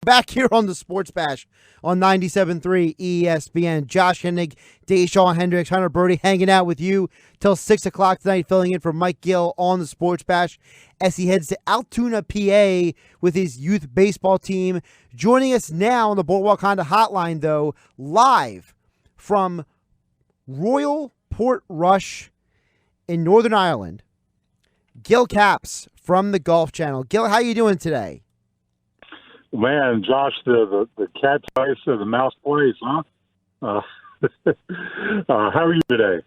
back here on the Sports Bash on 97.3 ESPN. Josh Hennig, Deshaun Hendricks, Hunter Birdie hanging out with you till 6 o'clock tonight, filling in for Mike Gill on the Sports Bash as he heads to Altoona, PA with his youth baseball team. Joining us now on the Boardwalk Honda hotline, though, live from Royal Portrush in Northern Ireland, Gil Capps from the Golf Channel. Gil, how you doing today? Man, Josh, the cat twice the mouse plays, huh? How are you today?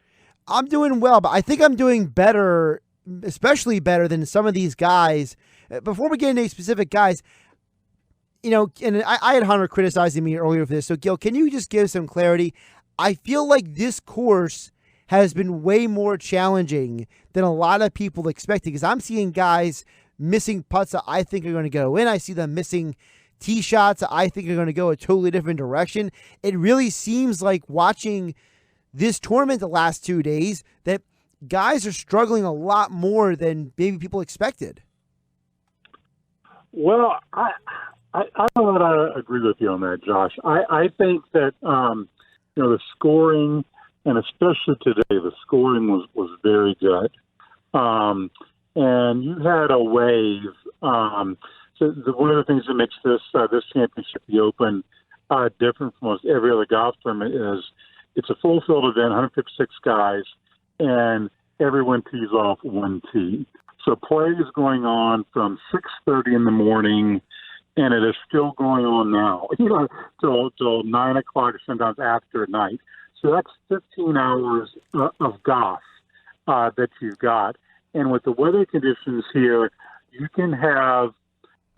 I'm doing well, but I think I'm doing better, especially better than some of these guys. Before we get into specific guys, and I had Hunter criticizing me earlier for this. So, Gil, can you just give some clarity? I feel like this course has been way more challenging than a lot of people expected, because I'm seeing guys missing putts that I think are going to go in. I see them missing tee shots that I think are going to go a totally different direction. It really seems like watching this tournament the last 2 days that guys are struggling a lot more than maybe people expected. Well, I don't know that I agree with you on that, Josh. I think that the scoring, and especially today, the scoring was very good. And you had a wave. One of the things that makes this championship, the Open, different from most every other golf tournament is it's a full field event, 156 guys, and everyone tees off one tee. So play is going on from 6:30 in the morning, and it is still going on now, till 9 o'clock, sometimes after night. So that's 15 hours of golf that you've got. And with the weather conditions here, you can have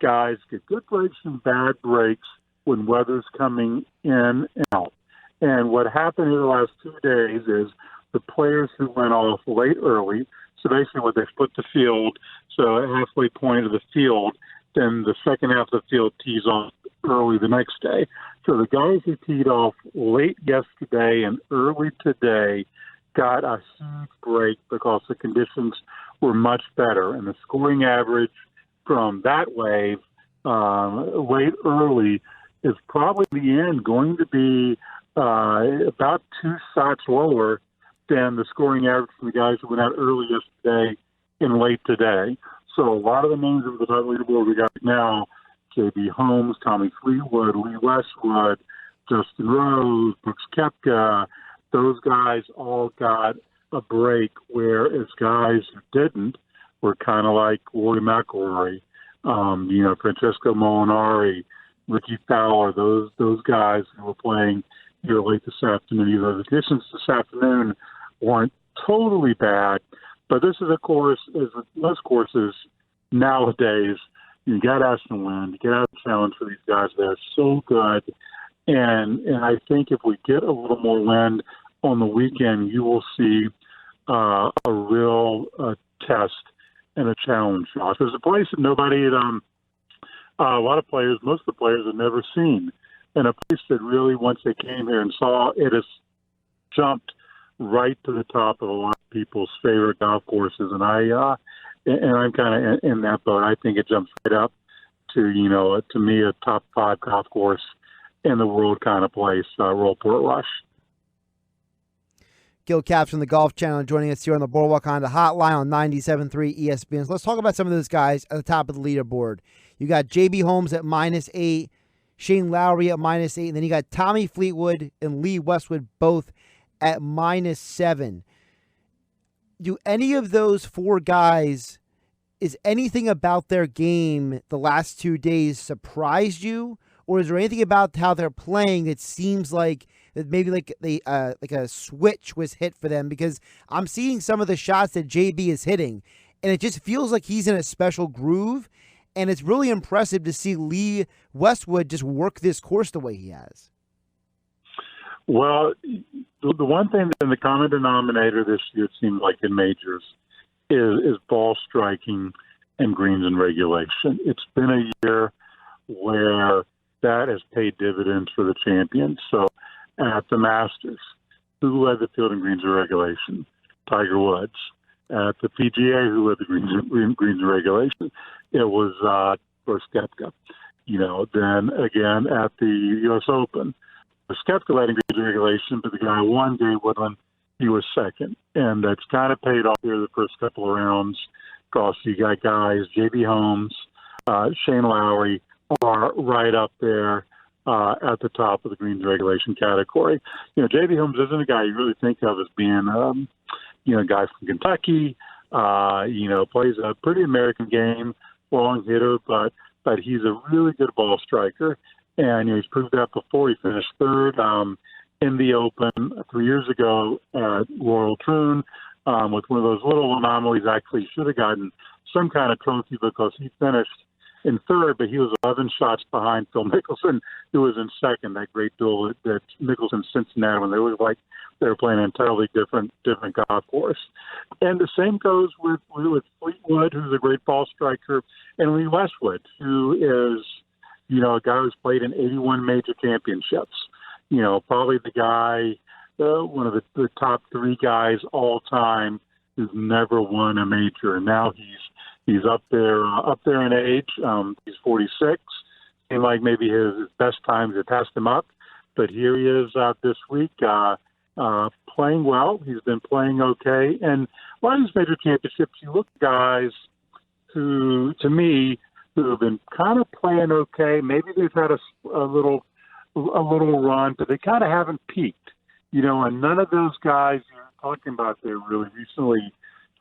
guys get good breaks and bad breaks when weather's coming in and out. And what happened in the last 2 days is the players who went off late early, so basically what they split the field, so at halfway point of the field, then the second half of the field tees off early the next day. So the guys who teed off late yesterday and early today got a huge break because the conditions were much better. And the scoring average from that wave late early is probably in the end going to be about 2 shots lower than the scoring average from the guys who went out early yesterday and late today. So a lot of the names of the top leaderboard we got now, J.B. Holmes, Tommy Fleetwood, Lee Westwood, Justin Rose, Brooks Koepka, those guys all got a break, whereas guys who didn't were kind of like Rory McIlroy, Francesco Molinari, Ricky Fowler, those guys who were playing here late this afternoon. Either the conditions this afternoon weren't totally bad, but this is a course, as with most courses nowadays, you got out some wind, you get out of the challenge for these guys. They're so good. And I think if we get a little more wind on the weekend, you will see a real test and a challenge, Josh. There's a place that nobody had, a lot of players, most of the players have never seen, and a place that really, once they came here and saw it, has jumped right to the top of a lot of people's favorite golf courses. And I'm kind of in that boat. I think it jumps right up to, to me, a top 5 golf course in the world kind of place, Royal Portrush. Gil Capps from the Golf Channel joining us here on the Boardwalk Honda hotline on 97.3 ESPN. So let's talk about some of those guys at the top of the leaderboard. You got J.B. Holmes at -8, Shane Lowry at -8, and then you got Tommy Fleetwood and Lee Westwood both at -7. Do any of those 4 guys, is anything about their game the last 2 days surprised you? Or is there anything about how they're playing that seems like that maybe like a switch was hit for them? Because I'm seeing some of the shots that JB is hitting, and it just feels like he's in a special groove, and it's really impressive to see Lee Westwood just work this course the way he has. Well, the one thing in the common denominator this year, it seems like in majors, is ball striking and greens and regulation. It's been a year where that has paid dividends for the champions. So at the Masters, who led the field in greens and regulation? Tiger Woods. At the PGA, who led the greens and regulation? It was Brooks Koepka. Then again at the U.S. Open. The skeptical at regulation, but the guy who won, Dave Woodland, he was second. And that's kind of paid off here the first couple of rounds because you got guys, J.B. Holmes, Shane Lowry are right up there at the top of the greens regulation category. J.B. Holmes isn't a guy you really think of as being, a guy from Kentucky, plays a pretty American game, long hitter, but he's a really good ball striker. And he's proved that before. He finished third in the Open 3 years ago at Royal Troon with one of those little anomalies. Actually, he should have gotten some kind of trophy because he finished in third, but he was 11 shots behind Phil Mickelson, who was in second. That great duel at Mickelson-Cincinnati when they looked like they were playing an entirely different golf course. And the same goes with Fleetwood, who's a great ball striker, and Lee Westwood, who is a guy who's played in 81 major championships. Probably the guy, one of the top three guys all time who's never won a major. And now he's up there in age. He's 46. Seemed like maybe his best times had passed him up. But here he is this week playing well. He's been playing okay. And a lot of these major championships, you look at guys who, to me, who have been kind of playing okay. Maybe they've had a little run, but they kind of haven't peaked. And none of those guys you're talking about there really recently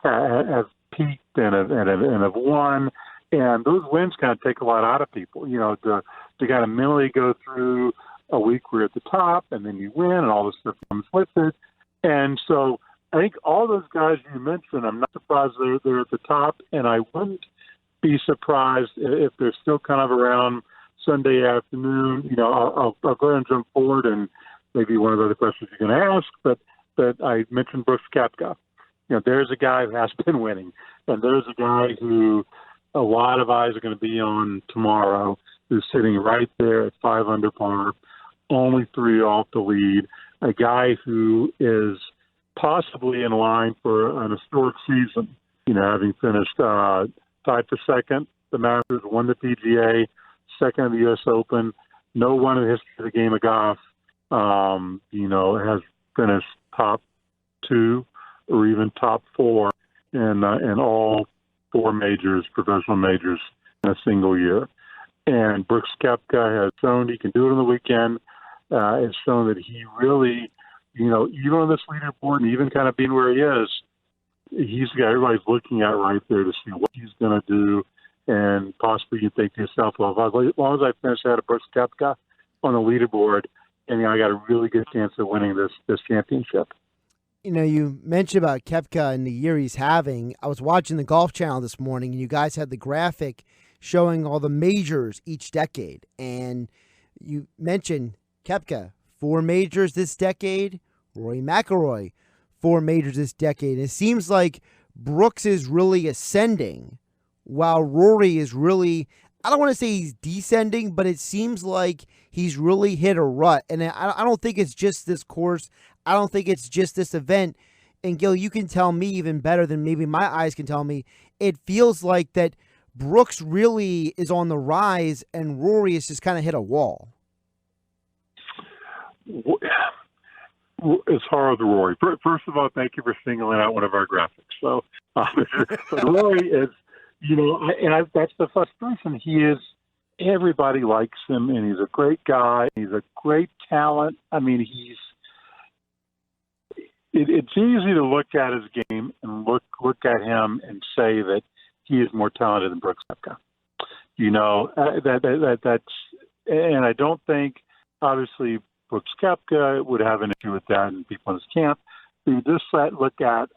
have peaked and have won. And those wins kind of take a lot out of people. To kind of mentally go through a week where you're at the top and then you win and all this stuff comes with it. And so I think all those guys you mentioned, I'm not surprised they're at the top, and I wouldn't be surprised if they're still kind of around Sunday afternoon. I'll go ahead and jump forward, and maybe one of the other questions you're going to ask, but I mentioned Brooks Koepka. There's a guy who has been winning, and there's a guy who a lot of eyes are going to be on tomorrow, who's sitting right there at 5 under par, only 3 off the lead, a guy who is possibly in line for an historic season, having finished tied for second, the Masters, won the PGA, second in the U.S. Open. No one in the history of the game of golf, has finished top 2 or even top 4 in all 4 majors, professional majors, in a single year. And Brooks Koepka has shown he can do it on the weekend. Has shown that he really, even on this leaderboard and even kind of being where he is, he's the guy everybody's looking at right there to see what he's going to do. And possibly you think to yourself, well, as long as I finish ahead of Brooks Koepka on the leaderboard, and I got a really good chance of winning this championship. You mentioned about Koepka and the year he's having. I was watching the Golf Channel this morning, and you guys had the graphic showing all the majors each decade. And you mentioned Koepka, 4 majors this decade. Rory McIlroy, 4 majors this decade. It seems like Brooks is really ascending while Rory is really, I don't want to say he's descending, but it seems like he's really hit a rut. And I don't think it's just this course. I don't think it's just this event. And Gil, you can tell me even better than maybe my eyes can tell me. It feels like that Brooks really is on the rise and Rory has just kind of hit a wall. It's hard to Rory. First of all, thank you for singling out one of our graphics. So, but Rory is, that's the frustration. He is, everybody likes him, and he's a great guy. He's a great talent. I mean, it's easy to look at his game and look at him and say that he is more talented than Brooks Koepka. That's, and I don't think, obviously, Brooks Koepka would have an issue with that and people in his camp. You just look at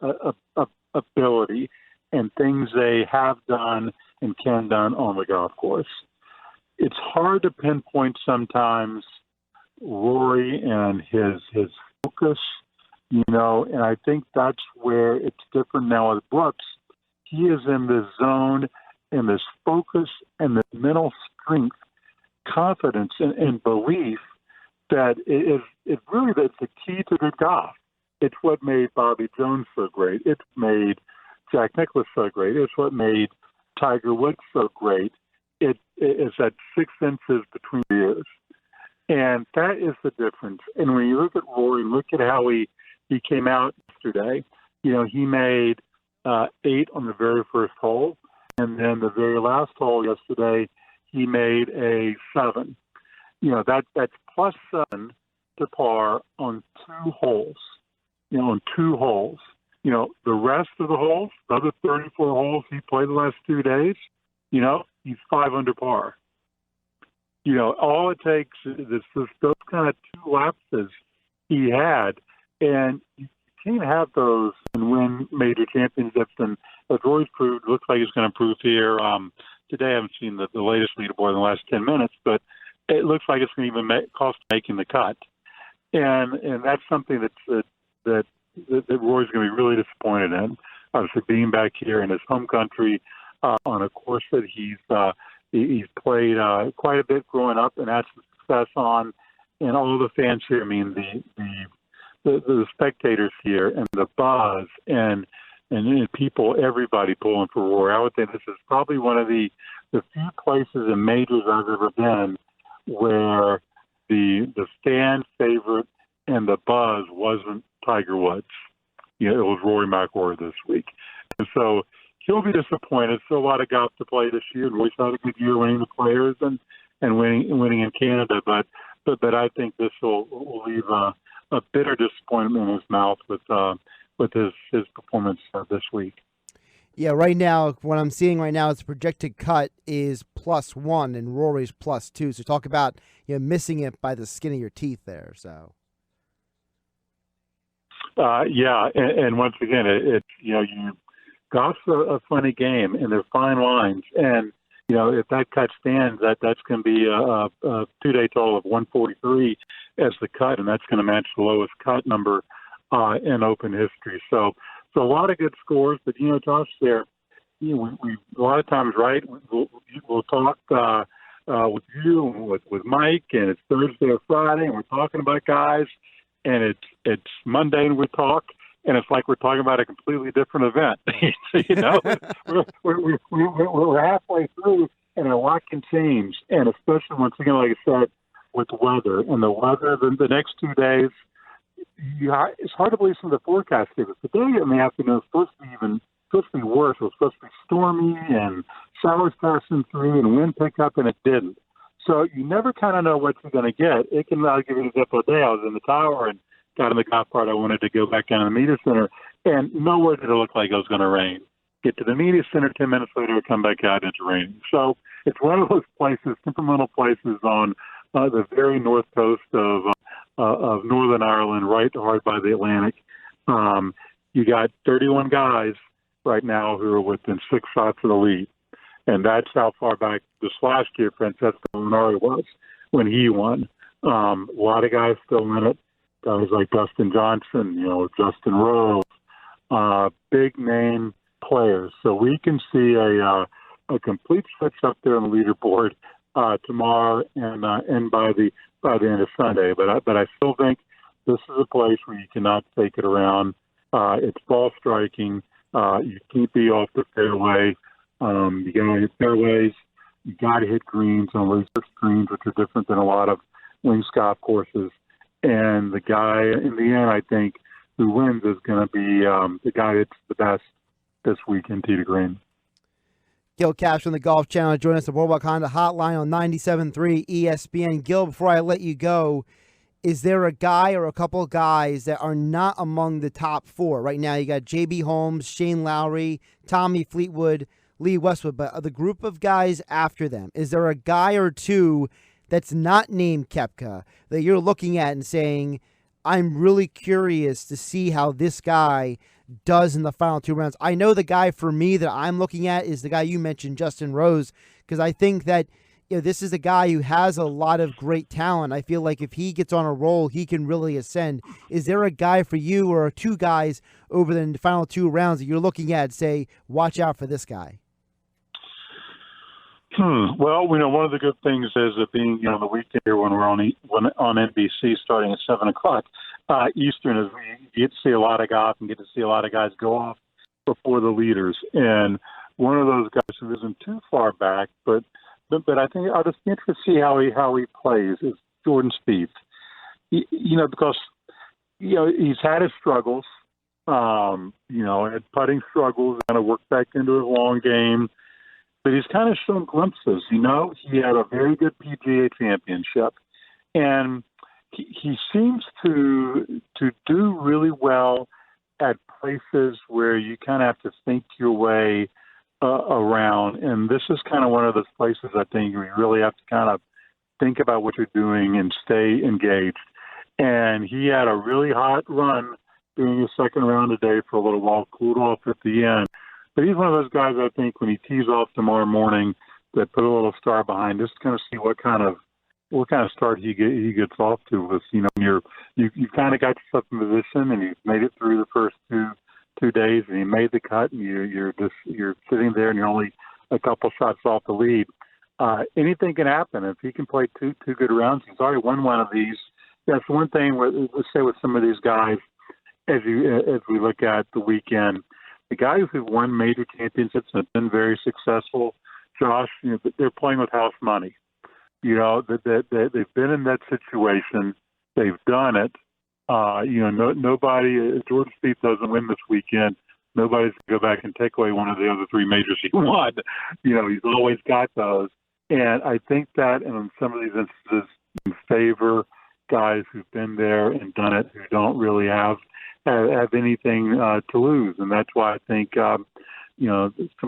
ability and things they have done and can done on the golf course. It's hard to pinpoint sometimes Rory and his focus, and I think that's where it's different now with Brooks. He is in this zone and this focus and this mental strength, confidence and belief that it's really the key to good golf. It's what made Bobby Jones so great. It's made Jack Nicklaus so great. It's what made Tiger Woods so great. it's at 6 inches between the ears. And that is the difference. And when you look at Rory, look at how he came out yesterday. He made 8 on the very first hole, and then the very last hole yesterday, he made a 7. That's plus 7 to par on 2 holes. On 2 holes. The rest of the holes, the other 34 holes he played the last 2 days, he's 5 under par. All it takes is those kind of 2 lapses he had, and you can't have those and win major championships. And as Rory's proved, looks like he's going to prove here. Today I haven't seen the latest leaderboard in the last 10 minutes, but it looks like it's going to even cost making the cut. And that's something that Rory's going to be really disappointed in. Obviously, being back here in his home country on a course that he's played quite a bit growing up and had some success on, and all the fans here. I mean, the spectators here and the buzz and people, everybody pulling for Rory. I would think this is probably one of the few places in majors I've ever been where the fan favorite and the buzz wasn't Tiger Woods. It was Rory McIlroy this week. And so he'll be disappointed. So a lot of golf to play this year. Rory's had a good year winning the Players and winning in Canada. But I think this will leave a bitter disappointment in his mouth with his performance this week. Yeah, right now, what I'm seeing right now is the projected cut is +1 and Rory's +2. So talk about missing it by the skin of your teeth there. So. Yeah, and once again, golf's a funny game, and they're fine lines. And if that cut stands, that's going to be a 2-day total of 143 as the cut, and that's going to match the lowest cut number in Open history. So a lot of good scores. But Josh, there, we a lot of times, right? We'll talk with you and with Mike, and it's Thursday or Friday, and we're talking about guys. And it's Monday and we talk, and it's like we're talking about a completely different event. We're halfway through, and a lot can change. And especially once again, like I said, with the weather the next 2 days, it's hard to believe some of the forecast here. But today in the afternoon, it's supposed to be worse. It was supposed to be stormy and showers passing through and wind pick up, and it didn't. So you never kind of know what you're going to get. It can give you an example today. I was in the tower and got in the golf cart. I wanted to go back down to the media center, and nowhere did it look like it was going to rain. Get to the media center 10 minutes later, come back out, and it's raining. So it's one of those places, temperamental places on the very north coast of Northern Ireland, right hard by the Atlantic. You got 31 guys right now who are within 6 shots of the lead. And that's how far back this last year Francesco Molinari was when he won. A lot of guys still in it. Guys like Dustin Johnson, Justin Rose, big name players. So we can see a complete switch up there on the leaderboard tomorrow and by the end of Sunday. But I still think this is a place where you cannot take it around. It's ball striking. You can't be off the fairway. You got to hit fairways. You got to hit greens on research greens, which are different than a lot of links golf courses. And the guy in the end, I think, who wins is going to be the guy that's the best this week in tee to green. Gil Cash from the Golf Channel join us at the Boardwalk Honda Hotline on 97.3 ESPN. Gil, before I let you go, is there a guy or a couple of guys that are not among the top 4? Right now you got J.B. Holmes, Shane Lowry, Tommy Fleetwood, Lee Westwood, but the group of guys after them, is there a guy or two that's not named Koepka that you're looking at and saying, I'm really curious to see how this guy does in the final 2 rounds? I know the guy for me that I'm looking at is the guy you mentioned, Justin Rose, because I think that this is a guy who has a lot of great talent. I feel like if he gets on a roll, he can really ascend. Is there a guy for you or 2 guys over the final 2 rounds that you're looking at and say, watch out for this guy? Well, one of the good things is that being the weekend here when we're on NBC starting at 7:00 Eastern is we get to see a lot of golf and get to see a lot of guys go off before the leaders. And one of those guys who isn't too far back, but but I think I'll just be interested to see how he plays. Is Jordan Spieth, because he's had his struggles. Had putting struggles, kind of worked back into his long game, but he's kind of shown glimpses. He had a very good PGA championship, and he seems to do really well at places where you kind of have to think your way around. And this is kind of one of those places I think you really have to kind of think about what you're doing and stay engaged. And he had a really hot run during his second round today for a little while, cooled off at the end. But he's one of those guys, I think, when he tees off tomorrow morning, that put a little star behind, just to kind of see what kind of start he gets off to. With you've kind of got yourself in position, and you've made it through the first two days, and you made the cut, and you're sitting there, and you're only a couple shots off the lead. Anything can happen if he can play two good rounds. He's already won one of these. That's one thing. Let's say with some of these guys, as we look at the weekend, the guys who've won major championships and have been very successful, Josh, they're playing with house money. They've been in that situation. They've done it. Nobody. If Jordan Spieth doesn't win this weekend, nobody's going to go back and take away one of the other three majors he won. He's always got those. And I think that in some of these instances, in favor guys who've been there and done it, who don't really have anything to lose. And that's why I think, somebody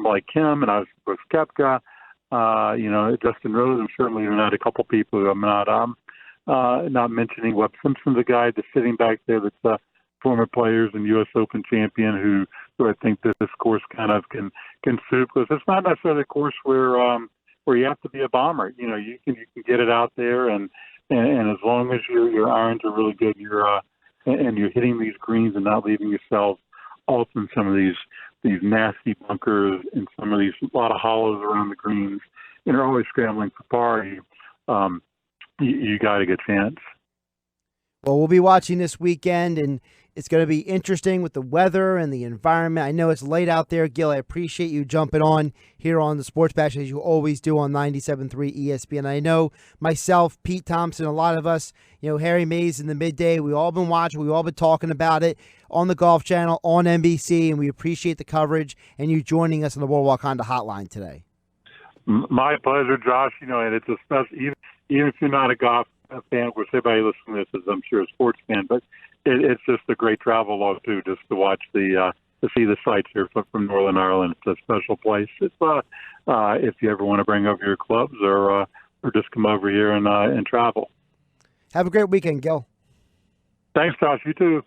like him, and I was with Koepka, Justin Rose, I'm certainly not a couple people who I'm not mentioning. Webb Simpson's a guy that's sitting back there that's former players and U.S. Open champion who I think that this course kind of can suit, because it's not necessarily a course where you have to be a bomber. You can get it out there, and as long as your irons are really good, and you're hitting these greens and not leaving yourself off in some of these nasty bunkers and some of these a lot of hollows around the greens, and you're always scrambling for par, you got a good chance. Well, we'll be watching this weekend, and it's going to be interesting with the weather and the environment. I know it's late out there, Gil. I appreciate you jumping on here on the Sports Bash, as you always do on 97.3 ESPN. I know myself, Pete Thompson, a lot of us, Harry Mays in the midday, we've all been watching, we've all been talking about it on the Golf Channel, on NBC, and we appreciate the coverage and you joining us on the Boardwalk Honda Hotline today. My pleasure, Josh. And it's a special, even if you're not a golf fan, of course, everybody listening to this is, I'm sure, a sports fan, but it's just a great travel log too, just to watch to see the sights here from Northern Ireland. It's a special place. If you ever want to bring over your clubs or just come over here and travel. Have a great weekend, Gil. Thanks, Josh. You too.